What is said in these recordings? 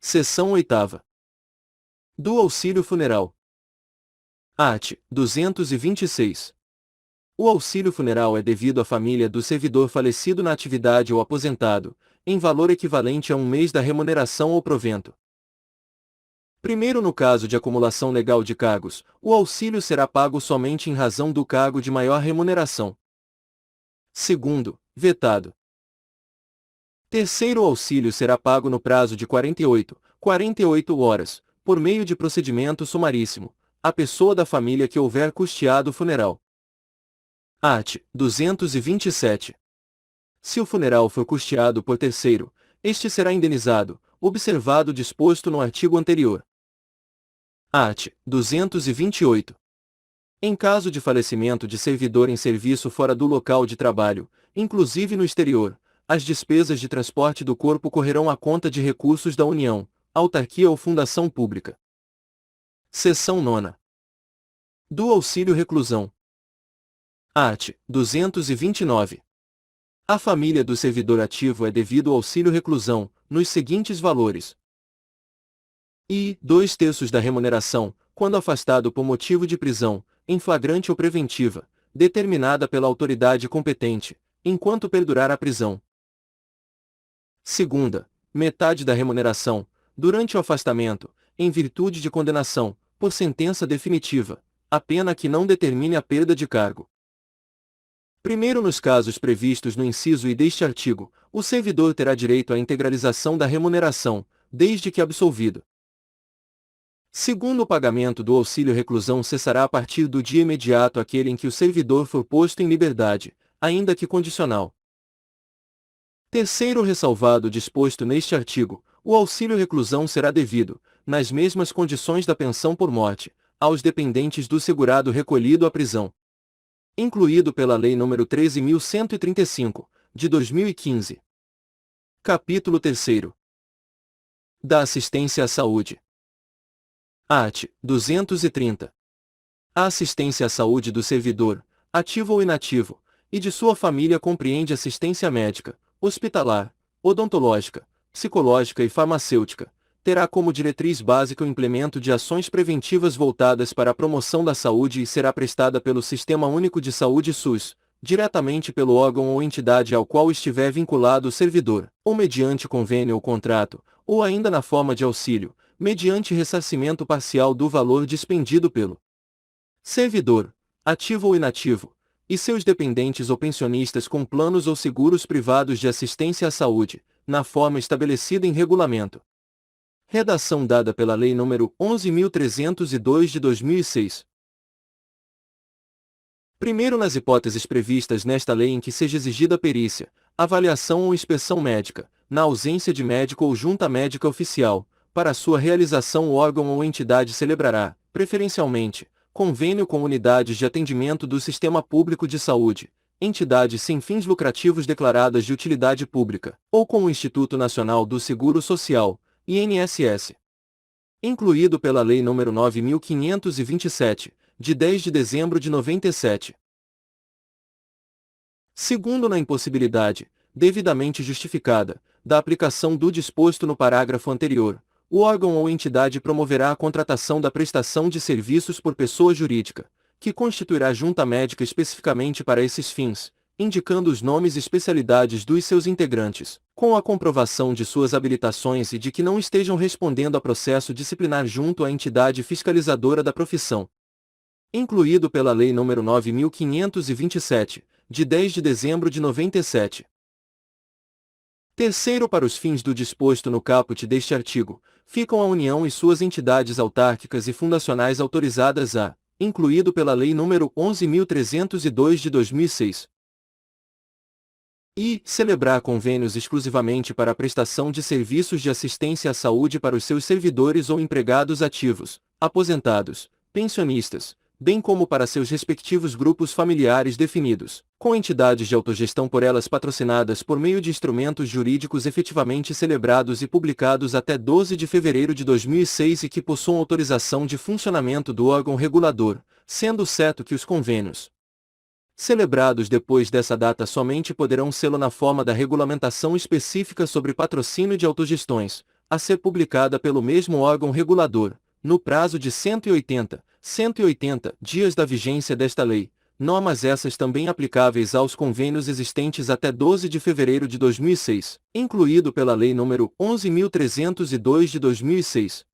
Seção 8ª. Do auxílio funeral. Art. 226. O auxílio funeral é devido à família do servidor falecido na atividade ou aposentado, em valor equivalente a um mês da remuneração ou provento. Primeiro, no caso de acumulação legal de cargos, o auxílio será pago somente em razão do cargo de maior remuneração. Segundo, vetado. Terceiro, o auxílio será pago no prazo de 48 horas, por meio de procedimento sumaríssimo, à pessoa da família que houver custeado o funeral. Art. 227. Se o funeral for custeado por terceiro, este será indenizado, observado o disposto no artigo anterior. Art. 228. Em caso de falecimento de servidor em serviço fora do local de trabalho, inclusive no exterior, as despesas de transporte do corpo correrão à conta de recursos da União, autarquia ou fundação pública. Seção 9ª. Do auxílio reclusão. Art. 229. A família do servidor ativo é devido ao auxílio reclusão, nos seguintes valores: e 2/3 da remuneração, quando afastado por motivo de prisão, em flagrante ou preventiva, determinada pela autoridade competente, enquanto perdurar a prisão. Segunda, metade da remuneração, durante o afastamento, em virtude de condenação, por sentença definitiva, a pena que não determine a perda de cargo. Primeiro, nos casos previstos no inciso I deste artigo, o servidor terá direito à integralização da remuneração, desde que absolvido. Segundo, o pagamento do auxílio reclusão cessará a partir do dia imediato àquele em que o servidor for posto em liberdade, ainda que condicional. Terceiro, ressalvado o disposto neste artigo, o auxílio reclusão será devido, nas mesmas condições da pensão por morte, aos dependentes do segurado recolhido à prisão. Incluído pela Lei nº 13.135, de 2015. Capítulo 3º. Da assistência à saúde. Art. 230. A assistência à saúde do servidor, ativo ou inativo, e de sua família compreende assistência médica, hospitalar, odontológica, psicológica e farmacêutica, terá como diretriz básica o implemento de ações preventivas voltadas para a promoção da saúde e será prestada pelo Sistema Único de Saúde SUS, diretamente pelo órgão ou entidade ao qual estiver vinculado o servidor, ou mediante convênio ou contrato, ou ainda na forma de auxílio, mediante ressarcimento parcial do valor dispendido pelo servidor, ativo ou inativo, e seus dependentes ou pensionistas com planos ou seguros privados de assistência à saúde, na forma estabelecida em regulamento. Redação dada pela Lei nº 11.302 de 2006. Primeiro, nas hipóteses previstas nesta lei em que seja exigida perícia, avaliação ou inspeção médica, na ausência de médico ou junta médica oficial, para sua realização o órgão ou entidade celebrará, preferencialmente, convênio com unidades de atendimento do Sistema Público de Saúde, entidades sem fins lucrativos declaradas de utilidade pública, ou com o Instituto Nacional do Seguro Social, INSS. Incluído pela Lei nº 9.527, de 10 de dezembro de 97. Segundo, na impossibilidade, devidamente justificada, da aplicação do disposto no parágrafo anterior, o órgão ou entidade promoverá a contratação da prestação de serviços por pessoa jurídica, que constituirá junta médica especificamente para esses fins, indicando os nomes e especialidades dos seus integrantes, com a comprovação de suas habilitações e de que não estejam respondendo a processo disciplinar junto à entidade fiscalizadora da profissão. Incluído pela Lei nº 9.527, de 10 de dezembro de 97. Terceiro, para os fins do disposto no caput deste artigo, ficam a União e suas entidades autárquicas e fundacionais autorizadas a, incluído pela Lei nº 11.302 de 2006. E celebrar convênios exclusivamente para a prestação de serviços de assistência à saúde para os seus servidores ou empregados ativos, aposentados, pensionistas, bem como para seus respectivos grupos familiares definidos, com entidades de autogestão por elas patrocinadas por meio de instrumentos jurídicos efetivamente celebrados e publicados até 12 de fevereiro de 2006 e que possuam autorização de funcionamento do órgão regulador, sendo certo que os convênios celebrados depois dessa data somente poderão sê-lo na forma da regulamentação específica sobre patrocínio de autogestões, a ser publicada pelo mesmo órgão regulador, no prazo de 180 dias da vigência desta lei, normas essas também aplicáveis aos convênios existentes até 12 de fevereiro de 2006, incluído pela Lei nº 11.302 de 2006.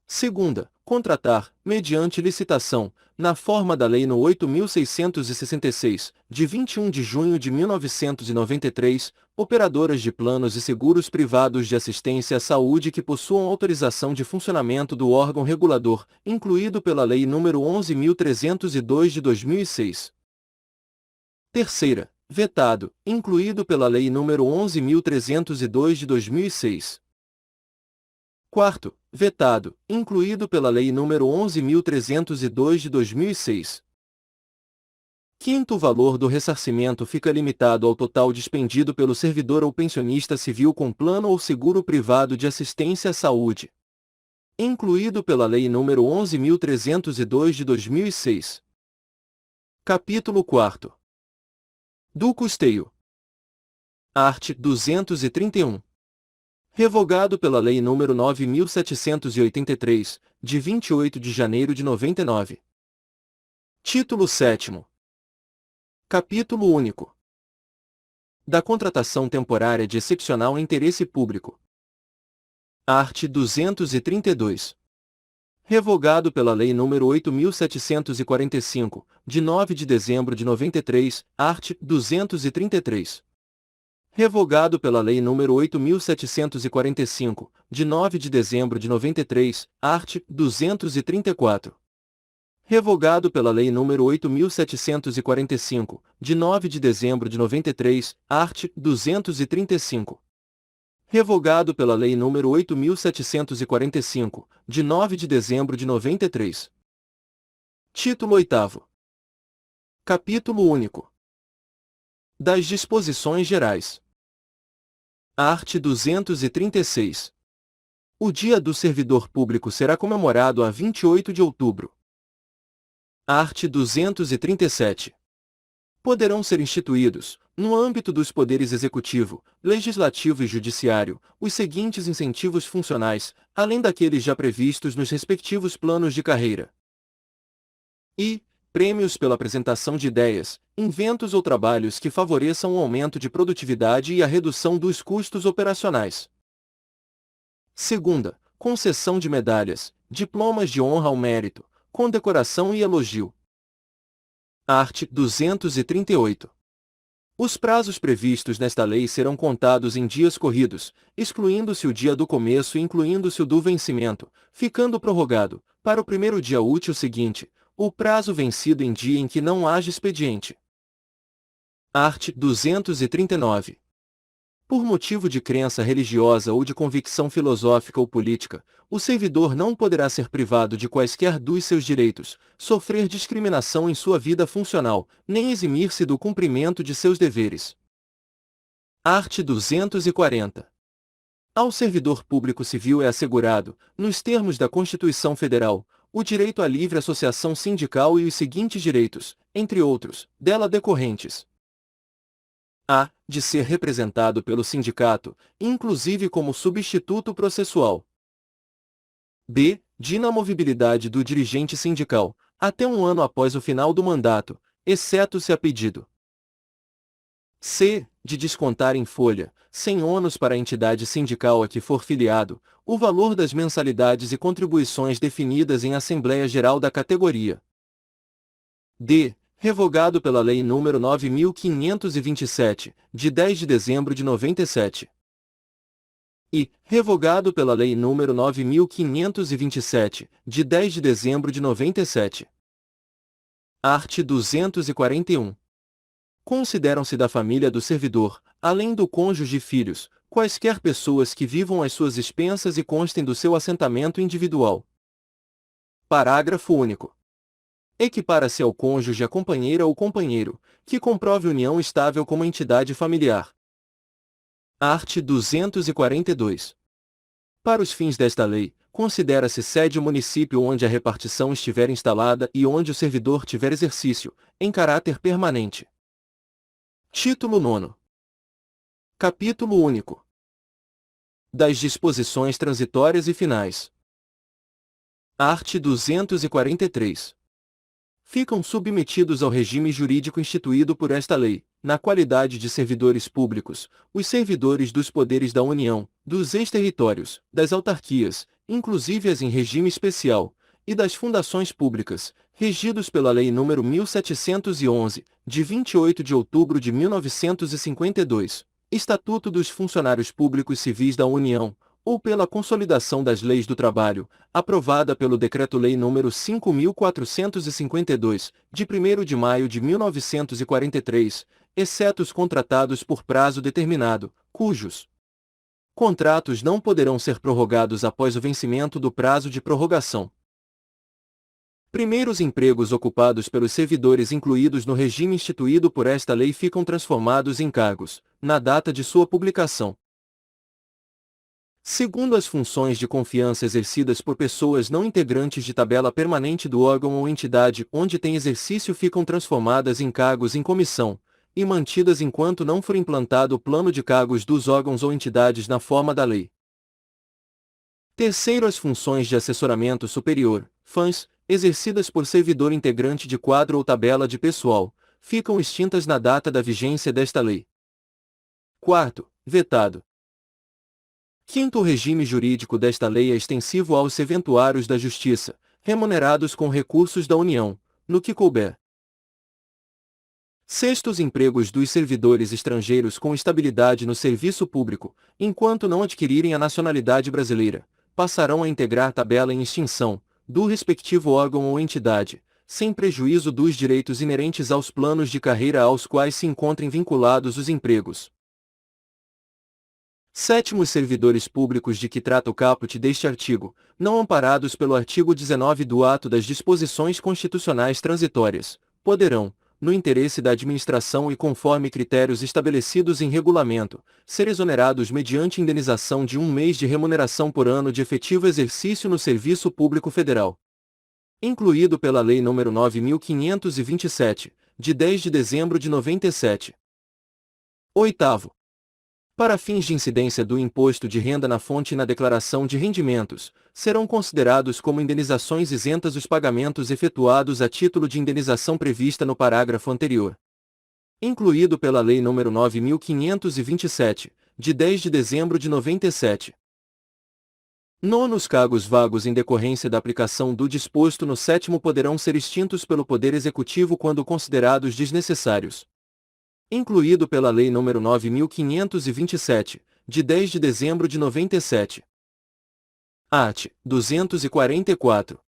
Segunda, contratar, mediante licitação, na forma da Lei no 8.666, de 21 de junho de 1993, operadoras de planos e seguros privados de assistência à saúde que possuam autorização de funcionamento do órgão regulador, incluído pela Lei nº 11.302 de 2006. Terceira, vetado, incluído pela Lei nº 11.302 de 2006. Quarto, vetado, incluído pela Lei nº 11.302 de 2006. Quinto, o valor do ressarcimento fica limitado ao total despendido pelo servidor ou pensionista civil com plano ou seguro privado de assistência à saúde, incluído pela Lei nº 11.302 de 2006. Capítulo 4. Do custeio. Art. 231. Revogado pela Lei nº 9.783, de 28 de janeiro de 99. Título 7º. Capítulo único. Da contratação temporária de excepcional interesse público. Art. 232. Revogado pela Lei nº 8.745, de 9 de dezembro de 93, art. 233. Revogado pela Lei nº 8.745, de 9 de dezembro de 93, art. 234. Revogado pela Lei nº 8.745, de 9 de dezembro de 93, art. 235. Revogado pela Lei nº 8.745, de 9 de dezembro de 93. Título 8º. Capítulo único. Das disposições gerais. Art. 236. O Dia do Servidor Público será comemorado a 28 de outubro. Art. 237. Poderão ser instituídos, no âmbito dos poderes executivo, legislativo e judiciário, os seguintes incentivos funcionais, além daqueles já previstos nos respectivos planos de carreira. E prêmios pela apresentação de ideias, inventos ou trabalhos que favoreçam o aumento de produtividade e a redução dos custos operacionais. Segunda, concessão de medalhas, diplomas de honra ao mérito, condecoração e elogio. Art. 238. Os prazos previstos nesta lei serão contados em dias corridos, excluindo-se o dia do começo e incluindo-se o do vencimento, ficando prorrogado, para o primeiro dia útil seguinte, o prazo vencido em dia em que não haja expediente. Art. 239. Por motivo de crença religiosa ou de convicção filosófica ou política, o servidor não poderá ser privado de quaisquer dos seus direitos, sofrer discriminação em sua vida funcional, nem eximir-se do cumprimento de seus deveres. Art. 240. Ao servidor público civil é assegurado, nos termos da Constituição Federal, o direito à livre associação sindical e os seguintes direitos, entre outros, dela decorrentes. A. De ser representado pelo sindicato, inclusive como substituto processual. B. De inamovibilidade do dirigente sindical, até um ano após o final do mandato, exceto se a pedido. C. De descontar em folha, sem ônus para a entidade sindical a que for filiado, o valor das mensalidades e contribuições definidas em Assembleia Geral da categoria. D. Revogado pela Lei nº 9.527, de 10 de dezembro de 97. E, revogado pela Lei nº 9.527, de 10 de dezembro de 97. Art. 241. Consideram-se da família do servidor, além do cônjuge e filhos, quaisquer pessoas que vivam às suas expensas e constem do seu assentamento individual. Parágrafo único. Equipara-se ao cônjuge a companheira ou companheiro, que comprove união estável como entidade familiar. Art. 242. Para os fins desta lei, considera-se sede o município onde a repartição estiver instalada e onde o servidor tiver exercício, em caráter permanente. Título 9. Capítulo único. das disposições transitórias e finais. Art. 243. Ficam submetidos ao regime jurídico instituído por esta lei, na qualidade de servidores públicos, os servidores dos poderes da União, dos ex-territórios, das autarquias, inclusive as em regime especial, e das fundações públicas, regidos pela Lei nº 1711, de 28 de outubro de 1952, Estatuto dos Funcionários Públicos Civis da União, ou pela consolidação das leis do trabalho, aprovada pelo Decreto-Lei nº 5.452, de 1º de maio de 1943, exceto os contratados por prazo determinado, cujos contratos não poderão ser prorrogados após o vencimento do prazo de prorrogação. Primeiros empregos ocupados pelos servidores incluídos no regime instituído por esta lei ficam transformados em cargos, na data de sua publicação. Segundo as funções de confiança exercidas por pessoas não integrantes de tabela permanente do órgão ou entidade onde tem exercício ficam transformadas em cargos em comissão, e mantidas enquanto não for implantado o plano de cargos dos órgãos ou entidades na forma da lei. Terceiro, as funções de assessoramento superior, FANS, exercidas por servidor integrante de quadro ou tabela de pessoal, ficam extintas na data da vigência desta lei. Quarto, vetado. Quinto, o regime jurídico desta lei é extensivo aos serventuários da Justiça, remunerados com recursos da União, no que couber. Sexto, os empregos dos servidores estrangeiros com estabilidade no serviço público, enquanto não adquirirem a nacionalidade brasileira, passarão a integrar tabela em extinção, do respectivo órgão ou entidade, sem prejuízo dos direitos inerentes aos planos de carreira aos quais se encontrem vinculados os empregos. Sétimo, os servidores públicos de que trata o caput deste artigo, não amparados pelo artigo 19 do ato das disposições constitucionais transitórias, poderão, no interesse da administração e conforme critérios estabelecidos em regulamento, ser exonerados mediante indenização de 1 mês de remuneração por ano de efetivo exercício no Serviço Público Federal. Incluído pela Lei nº 9.527, de 10 de dezembro de 97. Oitavo. Para fins de incidência do imposto de renda na fonte e na declaração de rendimentos, serão considerados como indenizações isentas os pagamentos efetuados a título de indenização prevista no parágrafo anterior. Incluído pela Lei nº 9.527, de 10 de dezembro de 97. Nono, os cargos vagos em decorrência da aplicação do disposto no sétimo poderão ser extintos pelo Poder Executivo quando considerados desnecessários. Incluído pela Lei nº 9.527, de 10 de dezembro de 97. Art. 244.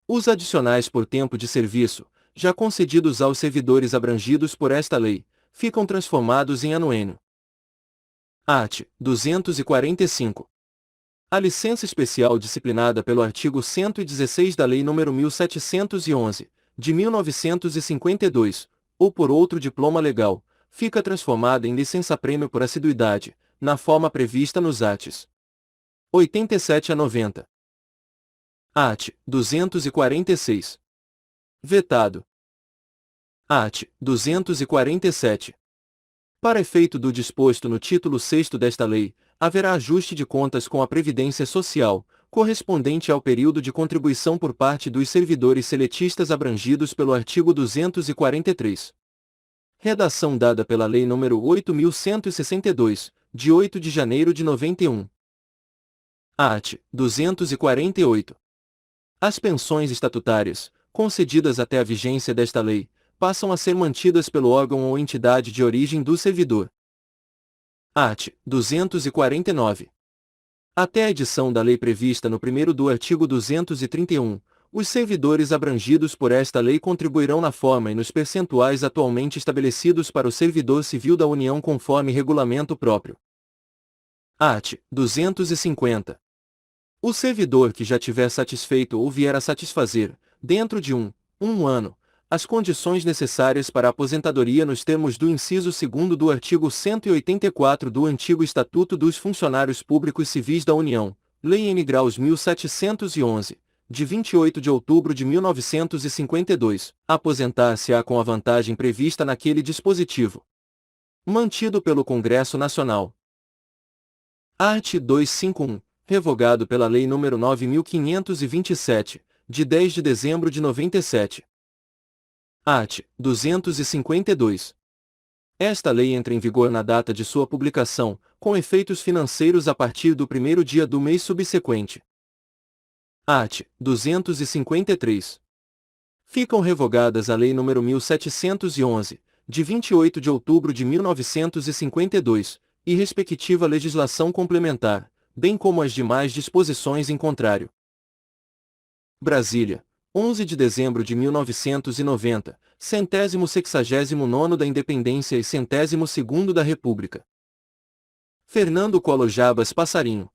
Os adicionais por tempo de serviço, já concedidos aos servidores abrangidos por esta lei, ficam transformados em anuênio. Art. 245. A licença especial disciplinada pelo artigo 116 da Lei nº 1711, de 1952, ou por outro diploma legal, fica transformada em licença-prêmio por assiduidade, na forma prevista nos arts. 87 a 90. Art. 246. Vetado. Art. 247. Para efeito do disposto no título 6º desta lei, haverá ajuste de contas com a Previdência Social, correspondente ao período de contribuição por parte dos servidores seletistas abrangidos pelo artigo 243. Redação dada pela Lei nº 8.162, de 8 de janeiro de 91. Art. 248. As pensões estatutárias, concedidas até a vigência desta lei, passam a ser mantidas pelo órgão ou entidade de origem do servidor. Art. 249. Até a edição da lei prevista no primeiro do artigo 231, os servidores abrangidos por esta lei contribuirão na forma e nos percentuais atualmente estabelecidos para o servidor civil da União conforme regulamento próprio. Art. 250. O servidor que já tiver satisfeito ou vier a satisfazer, dentro de um ano, as condições necessárias para a aposentadoria nos termos do inciso 2º do artigo 184 do antigo Estatuto dos Funcionários Públicos Civis da União, Lei N. Graus 1711, de 28 de outubro de 1952, aposentar-se-á com a vantagem prevista naquele dispositivo. Mantido pelo Congresso Nacional. Art. 251, revogado pela Lei nº 9.527, de 10 de dezembro de 97. Art. 252. Esta lei entra em vigor na data de sua publicação, com efeitos financeiros a partir do primeiro dia do mês subsequente. Art. 253. Ficam revogadas a Lei nº 1711, de 28 de outubro de 1952, e respectiva legislação complementar, bem como as demais disposições em contrário. Brasília, 11 de dezembro de 1990, 169º da Independência e 102º da República. Fernando Collor Jabas Passarinho.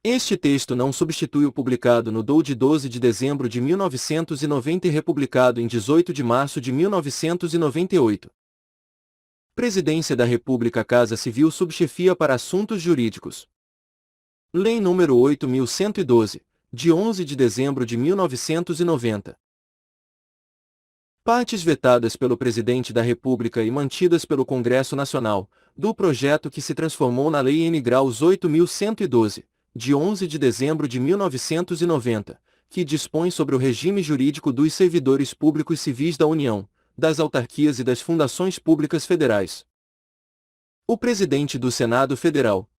Este texto não substitui o publicado no DOU de 12 de dezembro de 1990 e republicado em 18 de março de 1998. Presidência da República, Casa Civil, Subchefia para Assuntos Jurídicos. Lei nº 8.112, de 11 de dezembro de 1990. Partes vetadas pelo Presidente da República e mantidas pelo Congresso Nacional, do projeto que se transformou na Lei N. Graus 8.112, de 11 de dezembro de 1990, que dispõe sobre o regime jurídico dos servidores públicos civis da União, das autarquias e das fundações públicas federais. O Presidente do Senado Federal.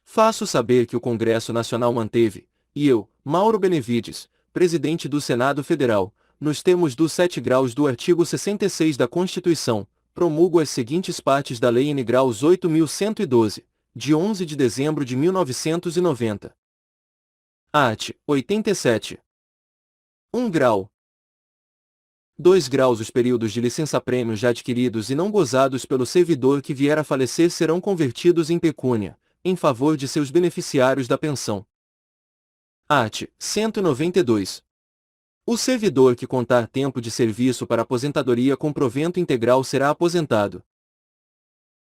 Faço saber que o Congresso Nacional manteve, e eu, Mauro Benevides, Presidente do Senado Federal, nos termos dos 7 graus do artigo 66 da Constituição, promulgo as seguintes partes da Lei N. Graus 8.112, de 11 de dezembro de 1990. Art. 87. 1 grau. 2 graus. Os períodos de licença-prêmio já adquiridos e não gozados pelo servidor que vier a falecer serão convertidos em pecúnia, em favor de seus beneficiários da pensão. Art. 192. O servidor que contar tempo de serviço para aposentadoria com provento integral será aposentado.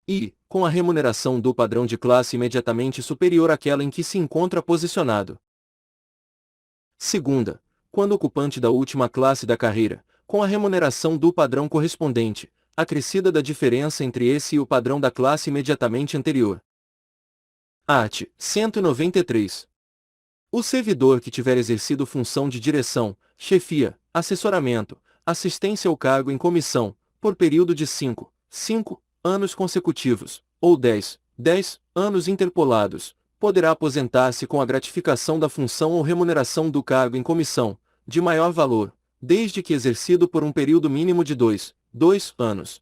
E, com a remuneração do padrão de classe imediatamente superior àquela em que se encontra posicionado. Segunda, quando ocupante da última classe da carreira, com a remuneração do padrão correspondente, acrescida da diferença entre esse e o padrão da classe imediatamente anterior. Art. 193. O servidor que tiver exercido função de direção, chefia, assessoramento, assistência ao cargo em comissão, por período de 5 anos consecutivos, ou 10 anos interpolados, poderá aposentar-se com a gratificação da função ou remuneração do cargo em comissão, de maior valor, desde que exercido por um período mínimo de 2 anos.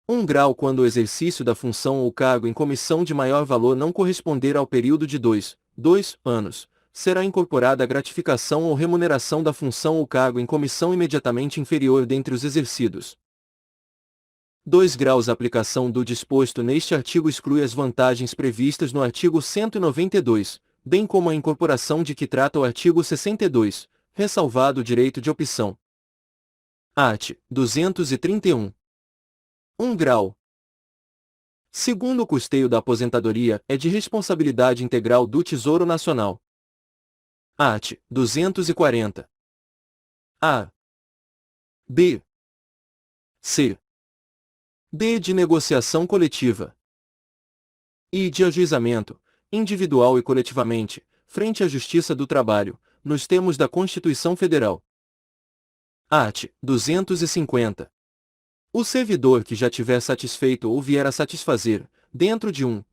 1 grau. Quando o exercício da função ou cargo em comissão de maior valor não corresponder ao período de 2 anos, será incorporada a gratificação ou remuneração da função ou cargo em comissão imediatamente inferior dentre os exercidos. 2 graus. A aplicação do disposto neste artigo exclui as vantagens previstas no artigo 192, bem como a incorporação de que trata o artigo 62, ressalvado o direito de opção. Art. 231. 1 grau. Segundo, o custeio da aposentadoria é de responsabilidade integral do Tesouro Nacional. Art. 240. A. B. C. D. De negociação coletiva. E de ajuizamento, individual e coletivamente, frente à Justiça do Trabalho, nos termos da Constituição Federal. Art. 250. O servidor que já tiver satisfeito ou vier a satisfazer, dentro de um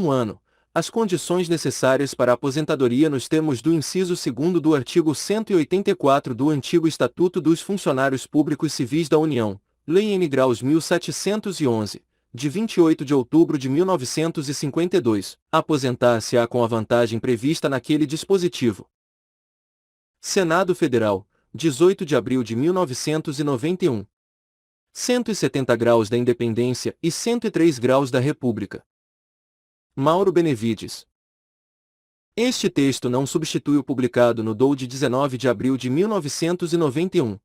ano, as condições necessárias para a aposentadoria nos termos do inciso 2º do artigo 184 do antigo Estatuto dos Funcionários Públicos Civis da União, Lei N. Graus 1711, de 28 de outubro de 1952, aposentar-se-á com a vantagem prevista naquele dispositivo. Senado Federal, 18 de abril de 1991. 170 graus da Independência e 103 graus da República. Mauro Benevides. Este texto não substitui o publicado no DOU de 19 de abril de 1991.